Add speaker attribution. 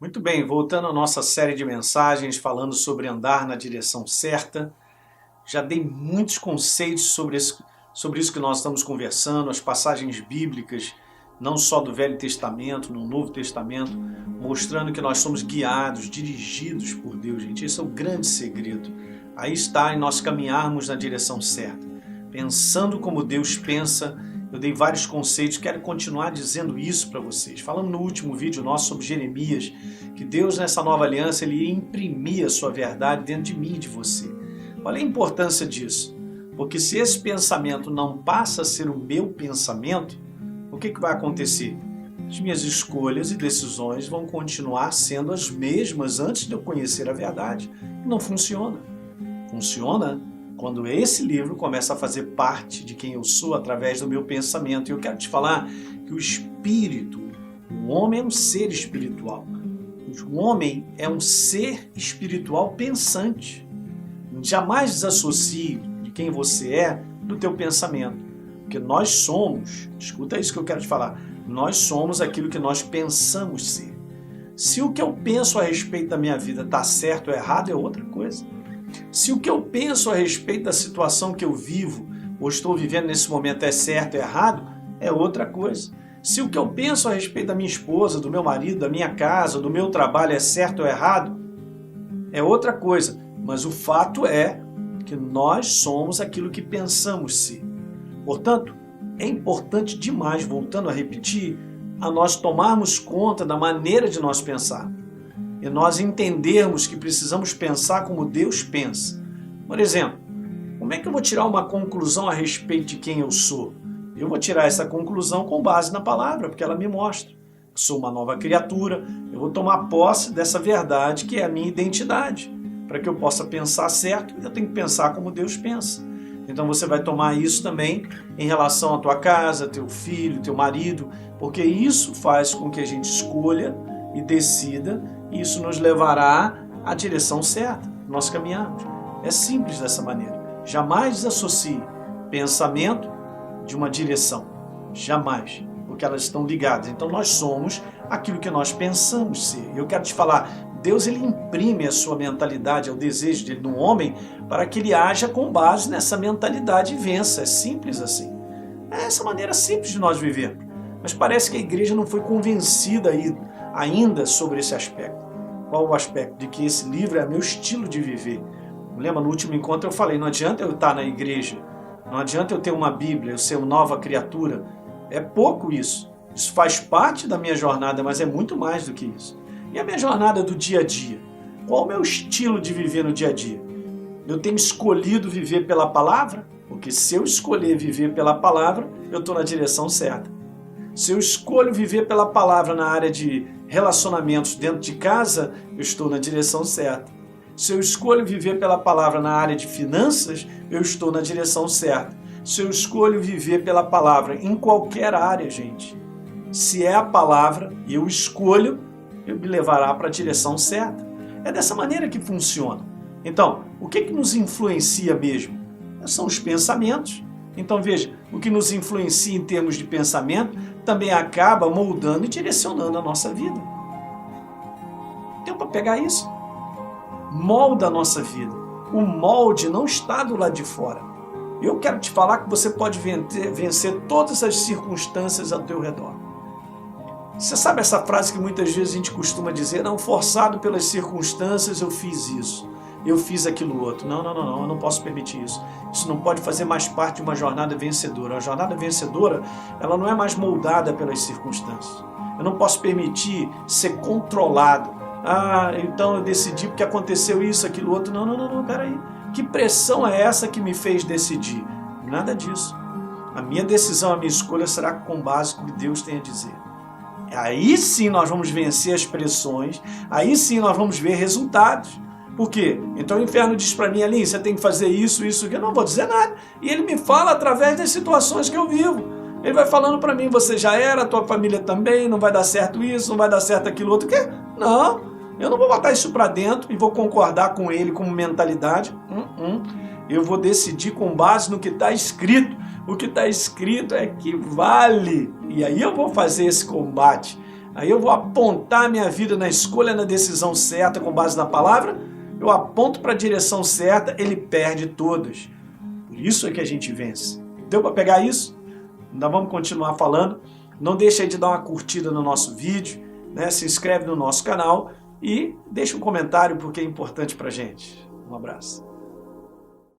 Speaker 1: Muito bem, voltando à nossa série de mensagens falando sobre andar na direção certa. Já dei muitos conceitos sobre isso que nós estamos conversando, as passagens bíblicas, não só do Velho Testamento, no Novo Testamento, mostrando que nós somos guiados, dirigidos por Deus, gente. Esse é o grande segredo. Aí está em nós caminharmos na direção certa, pensando como Deus pensa. Eu dei vários conceitos, quero continuar dizendo isso para vocês. Falando no último vídeo nosso sobre Jeremias, que Deus nessa nova aliança, Ele ia imprimir a sua verdade dentro de mim e de você. Olha a importância disso, porque se esse pensamento não passa a ser o meu pensamento, o que vai acontecer? As minhas escolhas e decisões vão continuar sendo as mesmas antes de eu conhecer a verdade. Não funciona. Funciona quando esse livro começa a fazer parte de quem eu sou através do meu pensamento. E eu quero te falar que o espírito, o homem é um ser espiritual. O homem é um ser espiritual pensante. Jamais desassocie de quem você é do teu pensamento. Porque nós somos, escuta isso que eu quero te falar, nós somos aquilo que nós pensamos ser. Se o que eu penso a respeito da minha vida está certo ou errado, é outra coisa. Se o que eu penso a respeito da situação que eu vivo ou estou vivendo nesse momento é certo ou errado, é outra coisa. Se o que eu penso a respeito da minha esposa, do meu marido, da minha casa, do meu trabalho é certo ou errado, é outra coisa. Mas o fato é que nós somos aquilo que pensamos ser. Portanto, é importante demais, voltando a repetir, a nós tomarmos conta da maneira de nós pensar. E nós entendermos que precisamos pensar como Deus pensa. Por exemplo, como é que eu vou tirar uma conclusão a respeito de quem eu sou? Eu vou tirar essa conclusão com base na palavra, porque ela me mostra que sou uma nova criatura. Eu vou tomar posse dessa verdade que é a minha identidade. Para que eu possa pensar certo, eu tenho que pensar como Deus pensa. Então você vai tomar isso também em relação à tua casa, teu filho, teu marido, porque isso faz com que a gente escolha e decida, e isso nos levará à direção certa, nós caminharmos. É simples dessa maneira. Jamais desassocie pensamento de uma direção. Jamais. Porque elas estão ligadas. Então nós somos aquilo que nós pensamos ser. Eu quero te falar, Deus ele imprime a sua mentalidade, o desejo dele no homem, para que ele haja com base nessa mentalidade e vença. É simples assim. É essa maneira simples de nós vivermos. Mas parece que a igreja não foi convencida ainda sobre esse aspecto. Qual o aspecto? De que esse livro é meu estilo de viver. Lembra, no último encontro eu falei, não adianta eu estar na igreja, não adianta eu ter uma Bíblia, eu ser uma nova criatura. É pouco isso. Isso faz parte da minha jornada, mas é muito mais do que isso. E a minha jornada do dia a dia? Qual o meu estilo de viver no dia a dia? Eu tenho escolhido viver pela palavra? Porque se eu escolher viver pela palavra, eu estou na direção certa. Se eu escolho viver pela palavra na área de relacionamentos dentro de casa, eu estou na direção certa. Se eu escolho viver pela palavra na área de finanças, eu estou na direção certa. Se eu escolho viver pela palavra em qualquer área, gente, se é a palavra e eu escolho, eu me levará para a direção certa. É dessa maneira que funciona. Então, o que nos influencia mesmo? São os pensamentos. Então veja, o que nos influencia em termos de pensamento também acaba moldando e direcionando a nossa vida. Deu para pegar isso? Molda a nossa vida. O molde não está do lado de fora. Eu quero te falar que você pode vencer todas as circunstâncias ao teu redor. Você sabe essa frase que muitas vezes a gente costuma dizer, não, forçado pelas circunstâncias eu fiz isso, eu fiz aquilo outro. Não, eu não posso permitir isso. Isso não pode fazer mais parte de uma jornada vencedora. A jornada vencedora, ela não é mais moldada pelas circunstâncias. Eu não posso permitir ser controlado. Ah, então eu decidi porque aconteceu isso, aquilo outro. Não, peraí. Que pressão é essa que me fez decidir? Nada disso. A minha decisão, a minha escolha será com base no que Deus tem a dizer. Aí sim nós vamos vencer as pressões, aí sim nós vamos ver resultados. Por quê? Então o inferno diz para mim, Aline, você tem que fazer isso, que eu não vou dizer nada. E ele me fala através das situações que eu vivo. Ele vai falando para mim, você já era, a tua família também, não vai dar certo isso, não vai dar certo aquilo outro. O quê? Não, eu não vou botar isso para dentro e vou concordar com ele como mentalidade. Eu vou decidir com base no que está escrito. O que está escrito é que vale. E aí eu vou fazer esse combate. Aí eu vou apontar a minha vida na escolha, na decisão certa, com base na palavra, eu aponto para a direção certa, ele perde todas. Por isso é que a gente vence. Deu para pegar isso? Ainda vamos continuar falando. Não deixa aí de dar uma curtida no nosso vídeo, né? Se inscreve no nosso canal e deixa um comentário porque é importante para a gente. Um abraço.